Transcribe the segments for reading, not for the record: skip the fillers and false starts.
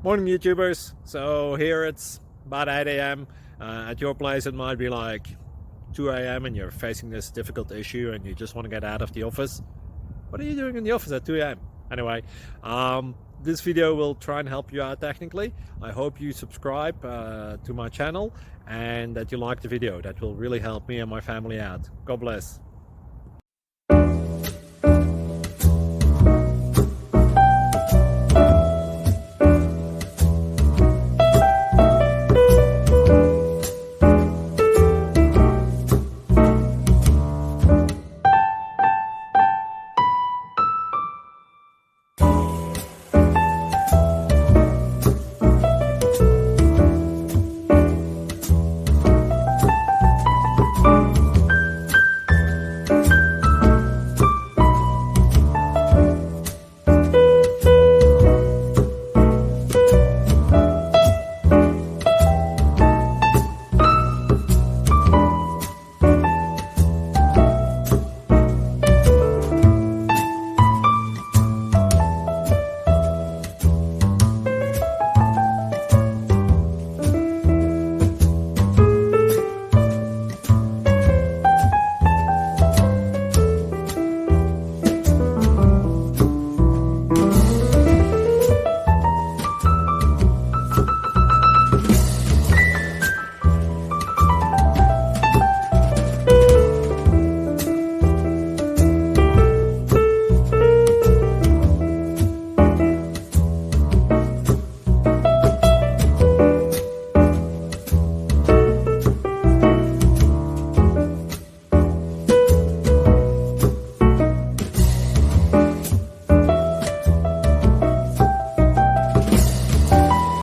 Morning YouTubers. So here it's about 8 a.m. At your place it might be like 2 a.m. and you're facing this difficult issue and you just want to get out of the office. What are you doing in the office at 2 a.m.? Anyway, this video will try and help you out technically. I hope you subscribe to my channel and that you like the video. That will really help me and my family out. God bless.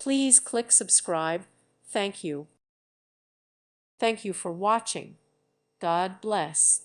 Please click subscribe. Thank you. Thank you for watching. God bless.